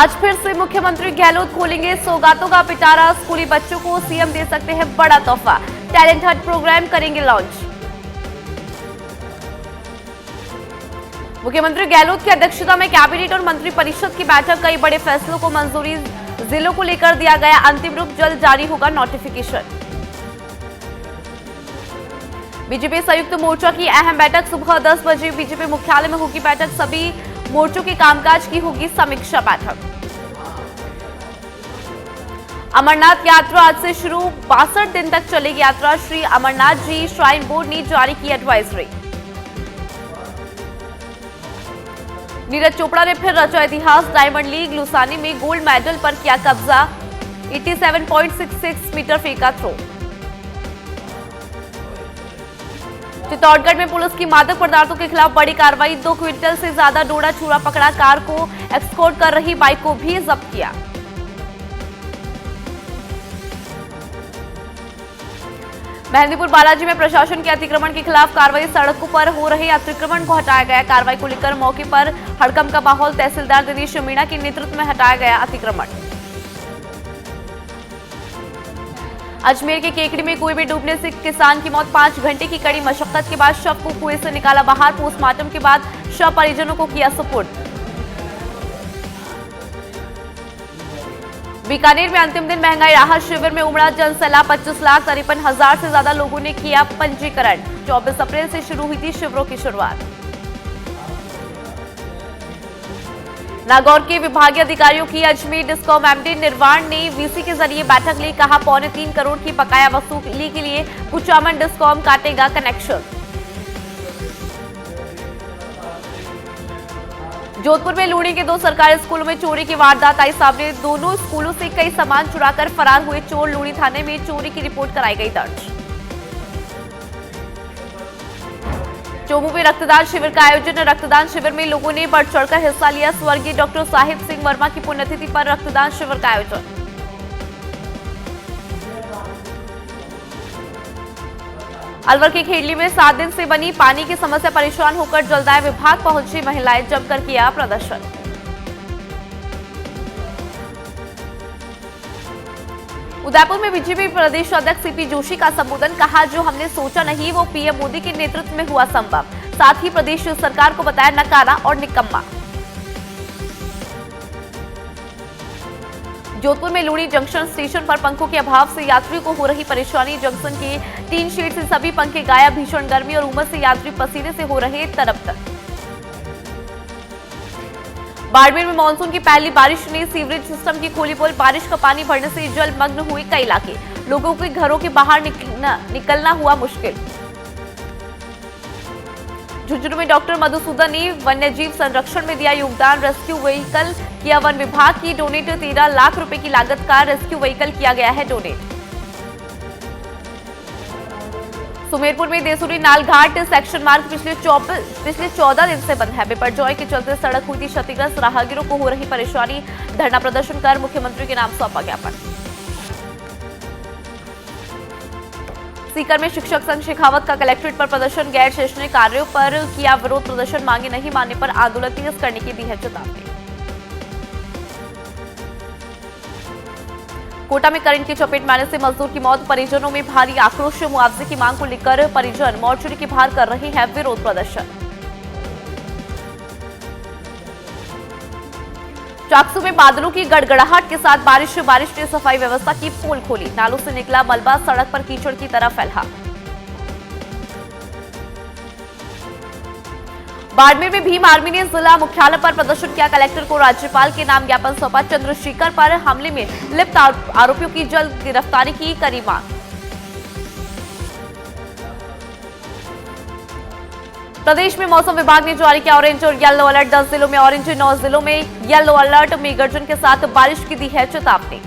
आज फिर से मुख्यमंत्री गहलोत खोलेंगे सौगातों का पिटारा। स्कूली बच्चों को सीएम दे सकते हैं बड़ा तोहफा। टैलेंट हंट प्रोग्राम करेंगे लॉन्च। मुख्यमंत्री गहलोत की अध्यक्षता में कैबिनेट और मंत्री परिषद की बैठक। कई बड़े फैसलों को मंजूरी। जिलों को लेकर दिया गया अंतिम रूप। जल्द जारी होगा नोटिफिकेशन। बीजेपी संयुक्त मोर्चा की अहम बैठक। सुबह 10 बजे बीजेपी मुख्यालय में होगी बैठक। सभी मोर्चों के कामकाज की होगी समीक्षा बैठक। अमरनाथ यात्रा आज से शुरू। 62 दिन तक चलेगी यात्रा। श्री अमरनाथ जी श्राइन बोर्ड ने जारी की एडवाइजरी। नीरज चोपड़ा ने फिर रचा इतिहास। डायमंड लीग लुसानी में गोल्ड मेडल पर किया कब्जा। 87.66 मीटर फेंका थ्रो। चित्तौड़गढ़ में पुलिस की मादक पदार्थों के खिलाफ बड़ी कार्रवाई। 2 क्विंटल से ज्यादा डोडा चूरा पकड़ा। कार को एक्सपोर्ट कर रही बाइक को भी जब्त किया। मेहंदीपुर बालाजी में प्रशासन के अतिक्रमण के खिलाफ कार्रवाई। सड़कों पर हो रहे अतिक्रमण को हटाया गया। कार्रवाई को लेकर मौके पर हड़कंप का माहौल। तहसीलदार दिनेश मीणा के नेतृत्व में हटाया गया अतिक्रमण। अजमेर के केकड़ी में कुएं में डूबने से किसान की मौत। 5 घंटे की कड़ी मशक्कत के बाद शव को कुएं से निकाला बाहर। पोस्टमार्टम के बाद शव परिजनों को किया सुपुर्द। बीकानेर में अंतिम दिन महंगाई राहत शिविर में उमड़ा जनसैलाब। 25,53,000 से ज्यादा लोगों ने किया पंजीकरण। 24 अप्रैल से शुरू हुई थी शिविरों की शुरुआत। नागौर के विभागीय अधिकारियों की अजमेर डिस्कॉम एमडी निर्वाण ने वीसी के जरिए बैठक ली। कहा 3.25 करोड़ की बकाया वसूली के लिए कुचामन डिस्कॉम काटेगा कनेक्शन। जोधपुर में लूणी के 2 सरकारी स्कूलों में चोरी की वारदात आई सामने। दोनों स्कूलों से कई सामान चुराकर फरार हुए चोर। लूणी थाने में चोरी की रिपोर्ट कराई गई दर्ज। चोमू में रक्तदान शिविर का आयोजन। रक्तदान शिविर में लोगों ने बढ़ चढ़कर हिस्सा लिया। स्वर्गीय डॉक्टर साहिब सिंह वर्मा की पुण्यतिथि पर रक्तदान शिविर का आयोजन। अलवर के खेड़ली में 7 दिन से बनी पानी की समस्या। परेशान होकर जलदाय विभाग पहुंची महिलाएं। जमकर किया प्रदर्शन। उदयपुर में बीजेपी प्रदेश अध्यक्ष सीपी जोशी का संबोधन। कहा जो हमने सोचा नहीं वो पीएम मोदी के नेतृत्व में हुआ संभव। साथ ही प्रदेश सरकार को बताया नकारा और निकम्मा। जोधपुर में लूणी जंक्शन स्टेशन पर पंखों के अभाव से यात्रियों को हो रही परेशानी। जंक्शन के 3 शेड से सभी पंखे गायब। भीषण गर्मी और उमस से यात्री पसीने से हो रहे तरबतर। बाड़मेर में मानसून की पहली बारिश ने सीवरेज सिस्टम की खोली पोल। बारिश का पानी भरने से जलमग्न हुए कई इलाके। लोगों के घरों के बाहर निकलना हुआ मुश्किल। झुंझुनू में डॉक्टर मधुसूदन ने वन्यजीव संरक्षण में दिया योगदान। रेस्क्यू व्हीकल किया वन विभाग की डोनेट। 13 लाख रुपए की लागत का रेस्क्यू व्हीकल किया गया है डोनेट। सुमेरपुर में देसुरी नाल घाट सेक्शन मार्ग पिछले 14 दिन से बंद है। बिपरजॉय के चलते सड़क हुई थी क्षतिग्रस्त। राहगीरों को हो रही परेशानी। धरना प्रदर्शन कर मुख्यमंत्री के नाम सौंपा ज्ञापन। सीकर में शिक्षक संघ शेखावत का कलेक्ट्रेट पर प्रदर्शन। गैर शैक्षणिक कार्यों पर किया विरोध प्रदर्शन। मांगे नहीं मानने पर आंदोलन तेज करने की दी है चेतावनी। कोटा में करंट की चपेट में आने से मजदूर की मौत। परिजनों में भारी आक्रोश। मुआवजे की मांग को लेकर परिजन मोर्चरी के बाहर कर रहे हैं विरोध प्रदर्शन। चाकसू में बादलों की गड़गड़ाहट के साथ बारिश ने सफाई व्यवस्था की पोल खोली। नालों से निकला मलबा सड़क पर कीचड़ की तरह फैला। बाड़मेर में भीम आर्मी ने जिला मुख्यालय पर प्रदर्शन किया। कलेक्टर को राज्यपाल के नाम ज्ञापन सौंपा। चंद्रशेखर पर हमले में लिप्त आरोपियों की जल्द गिरफ्तारी की करी मांग। प्रदेश में मौसम विभाग ने जारी किया ऑरेंज और येलो अलर्ट। 10 जिलों में ऑरेंज, 9 जिलों में येलो अलर्ट। मेघगर्जन के साथ बारिश की दी है चेतावनी।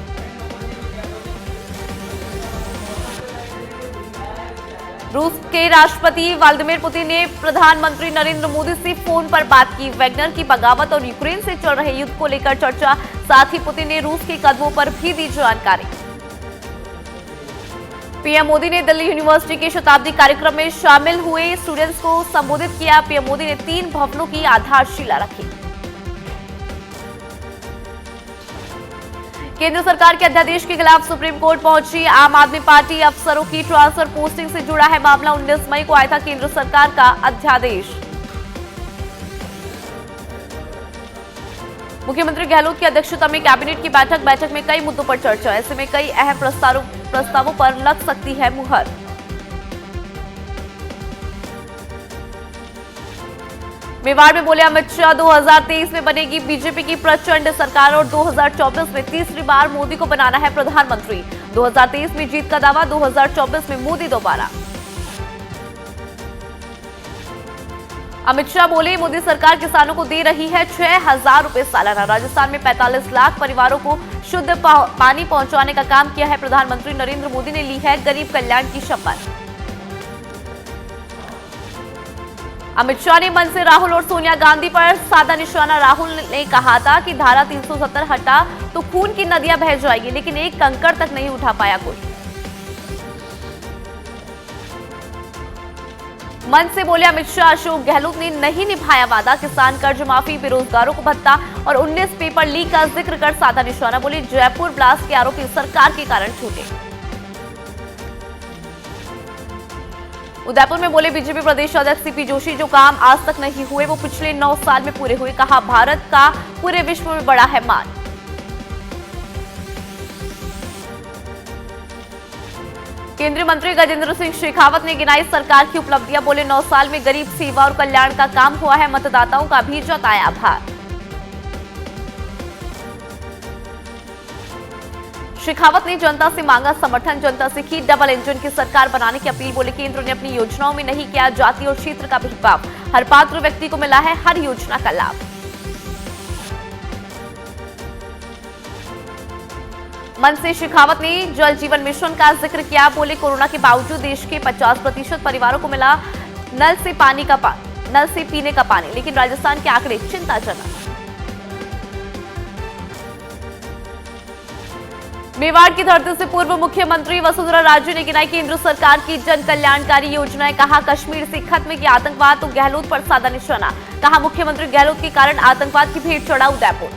रूस के राष्ट्रपति व्लादिमीर पुतिन ने प्रधानमंत्री नरेंद्र मोदी से फोन पर बात की। वैगनर की बगावत और यूक्रेन से चल रहे युद्ध को लेकर चर्चा। साथ ही पुतिन ने रूस के कदमों पर भी दी जानकारी। पीएम मोदी ने दिल्ली यूनिवर्सिटी के शताब्दी कार्यक्रम में शामिल हुए स्टूडेंट्स को संबोधित किया। पीएम मोदी ने 3 भवनों की आधारशिला रखी। केंद्र सरकार के अध्यादेश के खिलाफ सुप्रीम कोर्ट पहुंची आम आदमी पार्टी। अफसरों की ट्रांसफर पोस्टिंग से जुड़ा है मामला। 19 मई को आया था केंद्र सरकार का अध्यादेश। मुख्यमंत्री गहलोत की अध्यक्षता में कैबिनेट की बैठक में कई मुद्दों पर चर्चा। ऐसे में कई अहम प्रस्तावों पर लग सकती है मुहर। मेवाड़ में बोले अमित शाह, 2023 में बनेगी बीजेपी की प्रचंड सरकार और 2024 में तीसरी बार मोदी को बनाना है प्रधानमंत्री। 2023 में जीत का दावा, 2024 में मोदी दोबारा। अमित शाह बोले मोदी सरकार किसानों को दे रही है 6,000 रुपए सालाना। राजस्थान में 45 लाख परिवारों को शुद्ध पानी पहुंचाने का काम किया है। प्रधानमंत्री नरेंद्र मोदी ने ली है गरीब कल्याण की शपथ। अमित शाह ने मन से राहुल और सोनिया गांधी पर साधा निशाना। राहुल ने कहा था कि धारा 370 हटा तो खून की नदियां बह जाएगी, लेकिन एक कंकड़ तक नहीं उठा पाया कोई। मन से बोले अमित शाह। अशोक गहलोत ने नहीं निभाया वादा। किसान कर्ज माफी, बेरोजगारों को भत्ता और 19 पेपर लीक का जिक्र कर साधा निशाना। बोले जयपुर ब्लास्ट के आरोपी सरकार के कारण छूटे। उदयपुर में बोले बीजेपी प्रदेश अध्यक्ष सीपी जोशी, जो काम आज तक नहीं हुए वो पिछले 9 साल में पूरे हुए। कहा भारत का पूरे विश्व में बड़ा है मान। केंद्रीय मंत्री गजेंद्र सिंह शेखावत ने गिनाई सरकार की उपलब्धियां। बोले 9 साल में गरीब सेवा और कल्याण का काम हुआ है। मतदाताओं का भी जताया आभार। शेखावत ने जनता से मांगा समर्थन। जनता से की डबल इंजन की सरकार बनाने की अपील। बोले केंद्र ने अपनी योजनाओं में नहीं किया जाति और क्षेत्र का भेदभाव। हर पात्र व्यक्ति को मिला है हर योजना का लाभ। मन से शेखावत ने जल जीवन मिशन का जिक्र किया। बोले कोरोना के बावजूद देश के 50% परिवारों को मिला नल से पीने का पानी, लेकिन राजस्थान के आंकड़े चिंताजनक। मेवाड़ की धरती से पूर्व मुख्यमंत्री वसुंधरा राजे ने गिनाई केंद्र सरकार की जन कल्याणकारी योजनाएं। कहा कश्मीर से खत्म किया आतंकवाद तो गहलोत पर साधा निशाना। कहा मुख्यमंत्री गहलोत के कारण आतंकवाद की भेंट चढ़ा उदयपुर।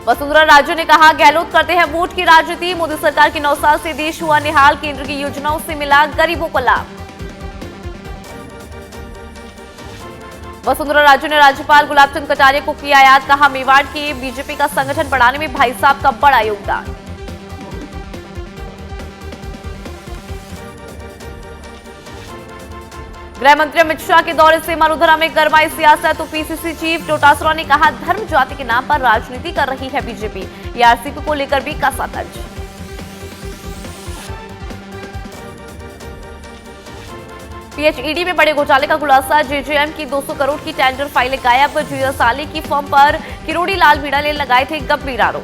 वसुंधरा राजे ने कहा गहलोत करते हैं वोट की राजनीति। मोदी सरकार के 9 साल से देश हुआ निहाल। केंद्र की योजनाओं से मिला गरीबों को लाभ। वसुंधरा राजे ने राज्यपाल गुलाब चंद कटारिया को किया याद। कहा मेवाड़ के बीजेपी का संगठन बढ़ाने में भाई साहब का बड़ा योगदान। गृह मंत्री अमित शाह के दौरे से मरुधरा में गरमाई सियासत। तो पीसीसी चीफ डोटासरा ने कहा धर्म जाति के नाम पर राजनीति कर रही है बीजेपी। ईआरसीपी को लेकर भी कसा तंज। पीएचईडी में बड़े घोटाले का खुलासा। जेजेएम की 200 करोड़ की टेंडर फाइलें गायब। जीएस आली की फर्म पर किरोड़ी लाल मीणा ने लगाए थे गंभीर आरोप।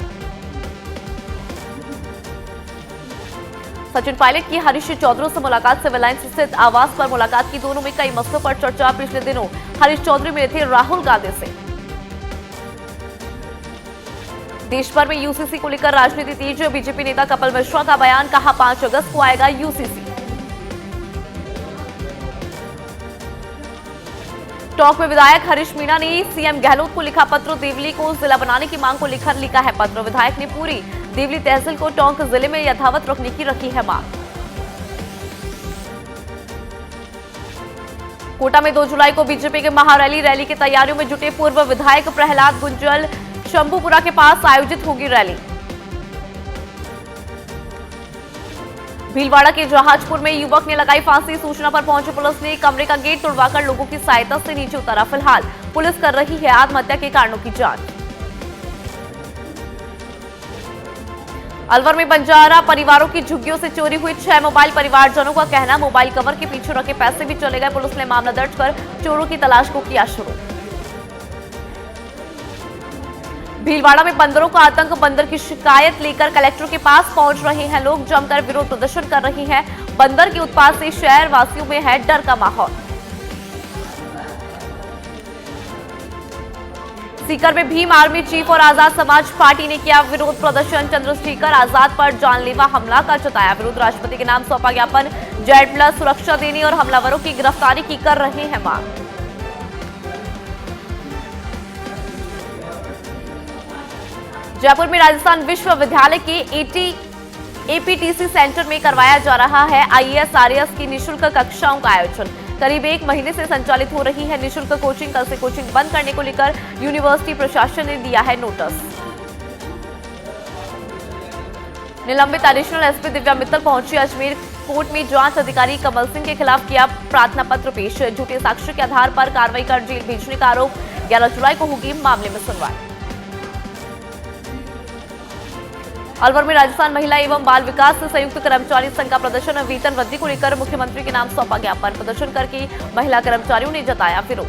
सचिन पायलट की हरीश चौधरी से मुलाकात। सिविल लाइन स्थित आवास पर मुलाकात की। दोनों में कई मसलों पर चर्चा। पिछले दिनों हरीश चौधरी मिले थे राहुल गांधी से। देश भर में यूसीसी को लेकर राजनीति तेज। बीजेपी नेता कपिल मिश्रा का बयान। कहा 5 अगस्त को आएगा यूसीसी। टॉक में विधायक हरीश मीणा ने सीएम गहलोत को लिखा पत्र। देवली को जिला बनाने की मांग को लेकर लिखा है पत्र। विधायक ने पूरी देवली तहसील को टोंक जिले में यथावत रखने की रखी है मांग। कोटा में 2 जुलाई को बीजेपी के महारैली की तैयारियों में जुटे पूर्व विधायक प्रहलाद गुंजल। शंभूपुरा के पास आयोजित होगी रैली। भीलवाड़ा के जहाजपुर में युवक ने लगाई फांसी। सूचना पर पहुंची पुलिस ने कमरे का गेट तोड़वाकर लोगों की सहायता से नीचे उतारा। फिलहाल पुलिस कर रही है आत्महत्या के कारणों की जांच। अलवर में बंजारा परिवारों की झुग्गियों से चोरी हुई 6 मोबाइल। परिवारजनों का कहना मोबाइल कवर के पीछे रखे पैसे भी चले गए। पुलिस ने मामला दर्ज कर चोरों की तलाश को किया शुरू। भीलवाड़ा में बंदरों का आतंक। बंदर की शिकायत लेकर कलेक्टर के पास पहुंच रहे हैं लोग। जमकर विरोध प्रदर्शन कर रहे हैं। बंदर के उत्पात से शहर वासियों में है डर का माहौल। सीकर में भीम आर्मी चीफ और आजाद समाज पार्टी ने किया विरोध प्रदर्शन। चंद्रशेखर आजाद पर जानलेवा हमला का जताया विरोध। राष्ट्रपति के नाम सौंपा ज्ञापन। जेड+ सुरक्षा देने और हमलावरों की गिरफ्तारी की कर रहे हैं मांग। जयपुर में राजस्थान विश्वविद्यालय के एपीटीसी सेंटर में करवाया जा रहा है आईएएस आरएएस की निःशुल्क कक्षाओं का आयोजन। करीब 1 महीने से संचालित हो रही है निःशुल्क कोचिंग। कल से कोचिंग बंद करने को लेकर यूनिवर्सिटी प्रशासन ने दिया है नोटिस। निलंबित एडिशनल एसपी दिव्या मित्तल पहुंची अजमेर कोर्ट में। जांच अधिकारी कमल सिंह के खिलाफ किया प्रार्थना पत्र पेश। झूठे साक्ष्य के आधार पर कार्रवाई कर जेल भेजने का आरोप। 11 जुलाई को होगी मामले में सुनवाई। अलवर में राजस्थान महिला एवं बाल विकास संयुक्त कर्मचारी संघ का प्रदर्शन। वेतन वृद्धि को लेकर मुख्यमंत्री के नाम सौंपा ज्ञापन। प्रदर्शन करके महिला कर्मचारियों ने जताया विरोध।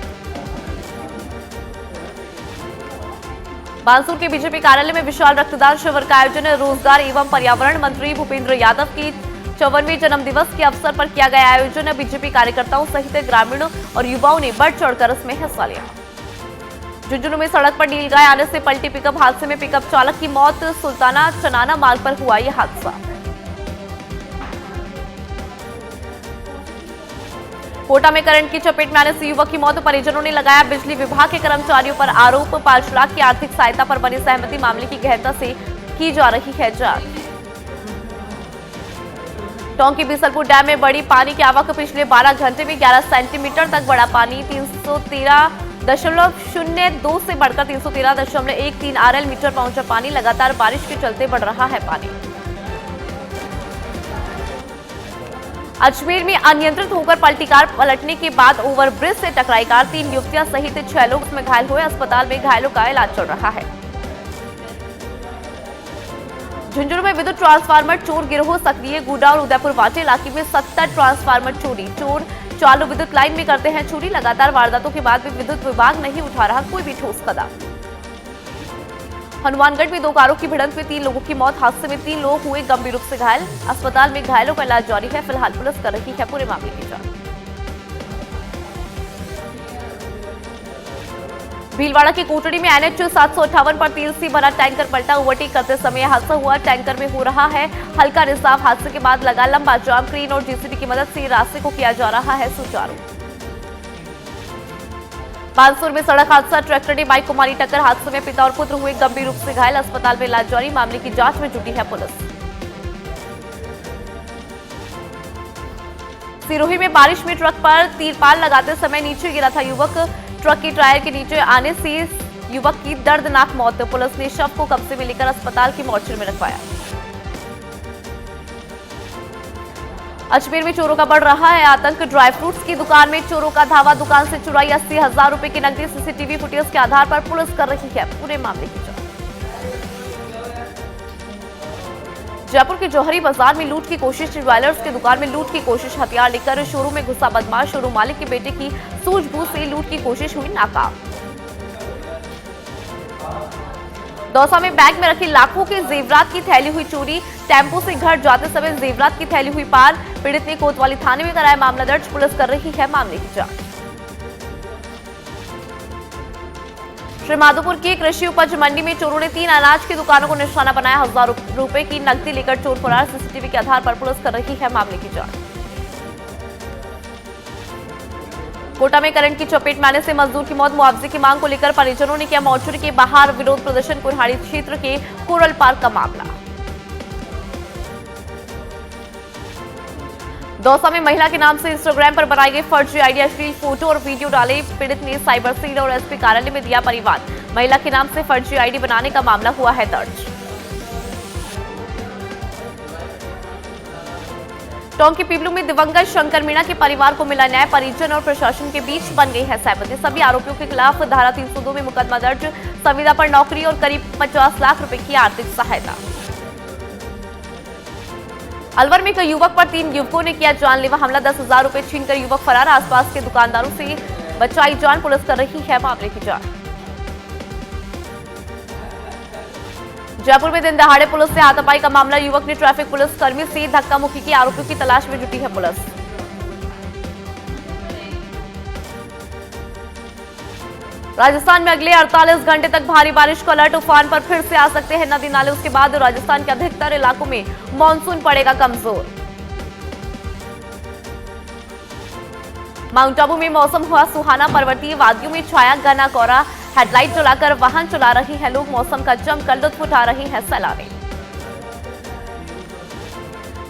बानसूर के बीजेपी कार्यालय में विशाल रक्तदान शिविर का आयोजन। रोजगार एवं पर्यावरण मंत्री भूपेंद्र यादव की 54वें जन्म दिवस के अवसर पर किया गया आयोजन। बीजेपी कार्यकर्ताओं सहित ग्रामीणों और युवाओं ने बढ़ चढ़कर इसमें हिस्सा लिया। झुंझुनू में सड़क पर नीलगाय आने से पलटी पिकअप। हादसे में पिकअप चालक की मौत। सुल्ताना चनाना मार्ग पर हुआ यह हादसा। कोटा में करंट की चपेट में आने से युवक की मौत। परिजनों ने लगाया बिजली विभाग के कर्मचारियों पर आरोप। 5 लाख की आर्थिक सहायता पर बनी सहमति। मामले की गहनता से की जा रही है जांच। टोंक के बीसलपुर डैम में बढ़ी पानी की आवक। पिछले 12 घंटे में 11 सेंटीमीटर तक बढ़ा पानी। 313.02 से बढ़कर 313.13 आरएल मीटर पहुंचा पानी। लगातार बारिश के चलते बढ़ रहा है पानी। अजमेर में अनियंत्रित होकर पलटी कार पलटने के बाद ओवरब्रिज से टकराई कार। 3 युवतियां सहित 6 लोग इसमें घायल हुए। अस्पताल में घायलों का इलाज चल रहा है। झुंझुनू में विद्युत ट्रांसफार्मर चोर गिरोह सक्रिय। गुडा और उदयपुर वाटे इलाके में 70 ट्रांसफार्मर चोरी। चोर चालू विद्युत लाइन में करते हैं चोरी। लगातार वारदातों के बाद भी विद्युत विभाग नहीं उठा रहा कोई भी ठोस कदम। हनुमानगढ़ में 2 कारों की भिड़ंत में 3 लोगों की मौत। हादसे में 3 लोग हुए गंभीर रूप से घायल। अस्पताल में घायलों का इलाज जारी है। फिलहाल पुलिस कर रही है पूरे मामले की जांच। भीलवाड़ा की कोटड़ी में एनएच 758 पर तेल से भरा टैंकर पलटा। ओवरटेक करते समय हादसा हुआ। टैंकर में हो रहा है हल्का रिसाव। हादसे के बाद लगा लंबा जाम। क्रेन और जेसीबी की मदद से रास्ते को किया जा रहा है सुचारू। बानसूर में सड़क हादसा। ट्रैक्टर ने बाइक को मारी टक्कर। हादसे में पिता और पुत्र हुए गंभीर रूप से घायल। अस्पताल में इलाज जारी। मामले की जांच में जुटी है पुलिस। सिरोही में बारिश में ट्रक पर तिरपाल लगाते समय नीचे गिरा था युवक। ट्रक की टायर के नीचे आने से युवक की दर्दनाक मौत। पुलिस ने शव को कब्जे में लेकर अस्पताल की मोर्चरी में रखवाया। अजमेर में चोरों का बढ़ रहा है आतंक। ड्राई फ्रूट्स की दुकान में चोरों का धावा। दुकान से चुराई 80,000 रुपए की नकदी। सीसीटीवी फुटेज के आधार पर पुलिस कर रही है पूरे मामले की जांच। जयपुर के जौहरी बाजार में लूट की कोशिश। ज्वेलर्स की दुकान में लूट की कोशिश। हथियार लेकर शोरूम में घुसा बदमाश। शोरूम मालिक के बेटे की सूझबूझ से लूट की कोशिश हुई नाकाम। दौसा में बैग में रखी लाखों के जेवरात की थैली हुई चोरी। टेम्पो से घर जाते समय जेवरात की थैली हुई पार। पीड़ित ने कोतवाली थाने में कराया मामला दर्ज। पुलिस कर रही है मामले की जांच। श्रीमाधोपुर की कृषि उपज मंडी में चोरों ने 3 अनाज की दुकानों को निशाना बनाया। 1000 रुपए की नकदी लेकर चोर फरार। सीसीटीवी के आधार पर पुलिस कर रही है मामले की जांच। कोटा में करंट की चपेट में आने से मजदूर की मौत। मुआवजे की मांग को लेकर परिजनों ने किया मोर्चरी के बाहर विरोध प्रदर्शन। कुल्हाड़ी क्षेत्र के कोरल पार्क का मामला। दौसा में महिला के नाम से इंस्टाग्राम पर बनाई गई फर्जी आईडी। अश्लील फोटो और वीडियो डाले। पीड़ित ने साइबर सेल और एसपी कार्यालय में दिया परिवाद। महिला के नाम से फर्जी आईडी बनाने का मामला हुआ है दर्ज। टोंक के पीपलू में दिवंगत शंकर मीणा के परिवार को मिला न्याय। परिजन और प्रशासन के बीच बन गई है सहमति। सभी आरोपियों के खिलाफ धारा 302 में मुकदमा दर्ज। संविदा पर नौकरी और करीब 50 लाख रुपए की आर्थिक सहायता। अलवर में एक युवक पर 3 युवकों ने किया जानलेवा हमला। 10,000 रुपए छीनकर युवक फरार। आसपास के दुकानदारों से बचाई जान। पुलिस कर रही है मामले की जांच। जयपुर में दिन दहाड़े पुलिस से हाथापाई का मामला। युवक ने ट्रैफिक पुलिस कर्मी से धक्का मुक्की की। आरोपियों की तलाश में जुटी है पुलिस। राजस्थान में अगले 48 घंटे तक भारी बारिश का अलर्ट। उफान पर फिर से आ सकते हैं नदी नाले। उसके बाद राजस्थान के अधिकतर इलाकों में मानसून पड़ेगा कमजोर। माउंट आबू में मौसम हुआ सुहाना। पर्वतीय वादियों में छाया घना कोहरा। हेडलाइट जलाकर वाहन चला रहे हैं लोग। मौसम का जमकर लुत्फ उठा रहे हैं सैलानी।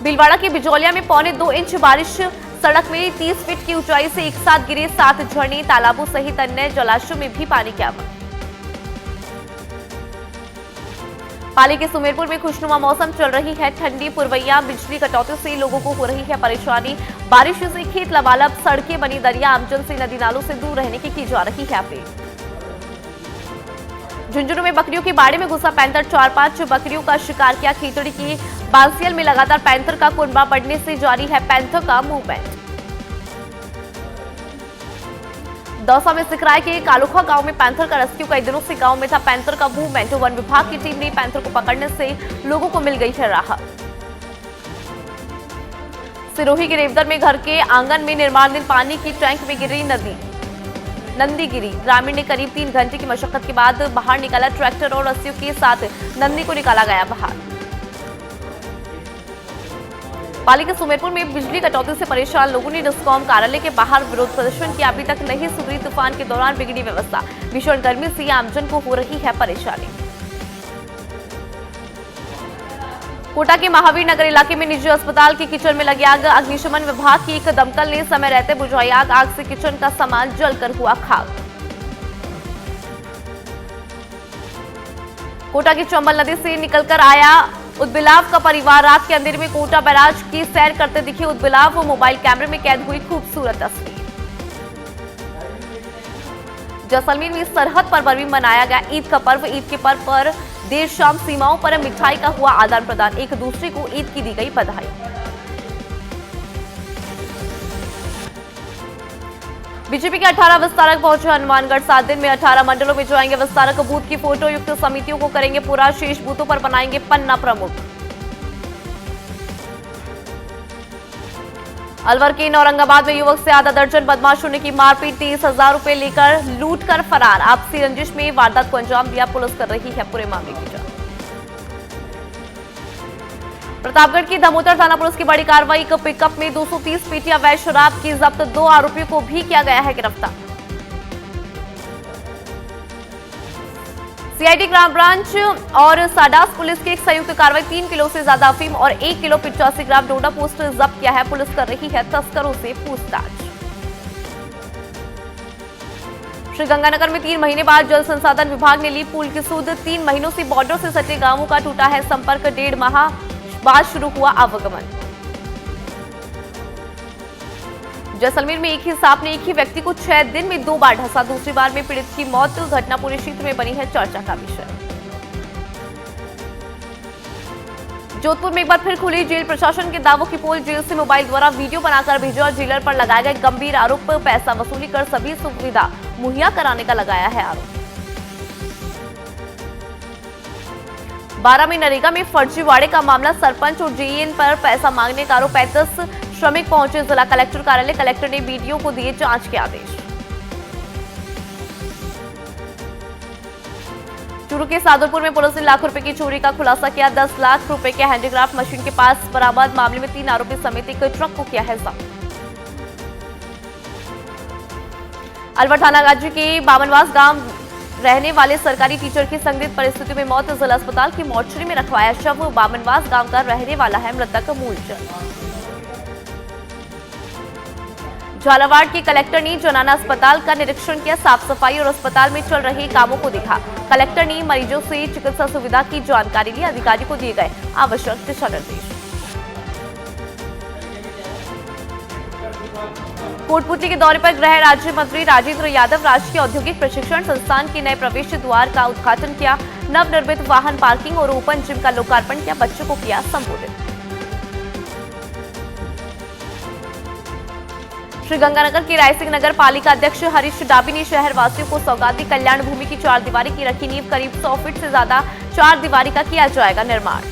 भीलवाड़ा के बिजौलिया में 1.25 इंच बारिश। सड़क में 30 फीट की ऊंचाई से एक साथ गिरे 7 झरने। तालाबों सहित अन्य जलाशयों में भी पानी की आवक। पाली के सुमेरपुर में खुशनुमा मौसम, चल रही है ठंडी पुरवैया। बिजली कटौती से लोगों को हो रही है परेशानी। बारिश से खेत लबालब, सड़कें बनी दरिया। आमजन से नदी नालों से दूर रहने की जा रही है अपील। झुंझुनू में बकरियों के बाड़े में घुसा पैंथर। 4-5 बकरियों का शिकार किया। खीतड़ी की बांसियल में लगातार पैंथर का कुनबा बढ़ने से जारी है पैंथर का मूवमेंट। दौसा में सिकराय के कालुखा गांव में पैंथर का रेस्क्यू। कई दिनों से गांव में था पैंथर का मूवमेंट। वन विभाग की टीम ने पैंथर को पकड़ने से लोगों को मिल गई है राहत। सिरोही के रेवदर में घर के आंगन में निर्माणाधीन पानी की टैंक में गिरी नंदी गिरी। ग्रामीण ने करीब 3 घंटे की मशक्कत के बाद बाहर निकाला। ट्रैक्टर और रस्सियों के साथ नंदी को निकाला गया बाहर। पाली के सुमेरपुर में बिजली कटौती से परेशान लोगों ने डिस्कॉम कार्यालय के बाहर विरोध प्रदर्शन किया। अभी तक नहीं सुधरी। तूफान के दौरान बिगड़ी व्यवस्था। भीषण गर्मी से आमजन को हो रही है परेशानी। कोटा के महावीर नगर इलाके में निजी अस्पताल के किचन में लगी आग। अग्निशमन विभाग की एक दमकल ने समय रहते बुझाई आग। आग से किचन का सामान जलकर हुआ खाक। कोटा की चंबल नदी से निकलकर आया उदबिलाव का परिवार। रात के अंधेरे में कोटा बैराज की सैर करते दिखे उदबिलाव। वो मोबाइल कैमरे में कैद हुई खूबसूरत तस्वीर। जैसलमेर में सरहद पर भी मनाया गया ईद का पर्व। ईद के पर्व पर देर शाम सीमाओं पर मिठाई का हुआ आदान प्रदान। एक दूसरे को ईद की दी गई बधाई। बीजेपी के 18 विस्तारक पहुंचे हनुमानगढ़। 7 दिन में 18 मंडलों में जाएंगे विस्तारक। बूथ की फोटो युक्त समितियों को करेंगे पूरा। शेष बूथों पर बनाएंगे पन्ना प्रमुख। अलवर के औरंगाबाद में युवक से आधा दर्जन बदमाशों ने की मारपीट। 30,000 रुपए लेकर लूटकर फरार। आपसी रंजिश में वारदात को अंजाम दिया। पुलिस कर रही है पूरे मामले की जांच। प्रतापगढ़ की धमोतर थाना पुलिस की बड़ी कार्रवाई। एक पिकअप में 230 पेटी अवैध शराब की जब्त। 2 आरोपियों को भी किया गया है गिरफ्तार। सीआईडी क्राइम ब्रांच और साडास पुलिस की एक संयुक्त कार्रवाई। 3 किलो से ज्यादा अफीम और 1 किलो 85 ग्राम डोडा पोस्ट जब्त किया है। पुलिस कर रही है तस्करों से पूछताछ। श्रीगंगानगर में 3 महीने बाद जल संसाधन विभाग ने ली पुल की सूद। 3 महीनों से बॉर्डर से सटे गांवों का टूटा है संपर्क। 1.5 माह बाद शुरू हुआ आवागमन। जैसलमेर में एक ही सांप ने एक ही व्यक्ति को 6 दिन में 2 बार डसा। दूसरी बार में पीड़ित की मौत। घटना पूरे क्षेत्र में बनी है चर्चा का विषय। जोधपुर में एक बार फिर खुली जेल। प्रशासन के दावों की पोल। जेल से मोबाइल द्वारा वीडियो बनाकर भेजा। जेलर पर लगाए गए गंभीर आरोप। पैसा वसूली कर सभी सुविधा मुहैया कराने का लगाया है आरोप। 12 में नरेगा में फर्जीवाड़े का मामला। सरपंच और जेईएन पर पैसा मांगने का आरोप। 35 श्रमिक पहुंचे जिला कलेक्टर कार्यालय। कलेक्टर ने बीडीओ को दिए जांच के आदेश। चूरू के सादुलपुर में पुलिस ने लाखों रुपए की चोरी का खुलासा किया। 10 लाख रुपए के हैंडीक्राफ्ट मशीन के पास बरामद। मामले में 3 आरोपी समेत एक ट्रक को किया है जब्त। अलवर थाना राज्य के बामनवास गांव रहने वाले सरकारी टीचर की संदिग्ध परिस्थितियों में मौत। जिला अस्पताल की मोर्चरी में रखवाया शव। बामनवास गांव का रहने वाला है मृतक मूलचंद। झालावाड़ के कलेक्टर ने जनाना अस्पताल का निरीक्षण किया। साफ सफाई और अस्पताल में चल रहे कामों को देखा। कलेक्टर ने मरीजों से चिकित्सा सुविधा की जानकारी ली। अधिकारी को दिए गए आवश्यक दिशा निर्देश। कोटपुतली के दौरे पर गृह राज्य मंत्री राजेंद्र यादव राजकीय औद्योगिक प्रशिक्षण संस्थान के नए प्रवेश द्वार का उद्घाटन किया। नवनिर्मित वाहन पार्किंग और ओपन जिम का लोकार्पण किया। बच्चों को किया संबोधित। श्रीगंगानगर के रायसिंह नगर पालिका अध्यक्ष हरीश डाबी ने शहर वासियों को सौगात दी। कल्याण भूमि की 4 दीवारी की रखी नींव। करीब 100 फीट से ज्यादा 4 दीवारी का किया जाएगा निर्माण।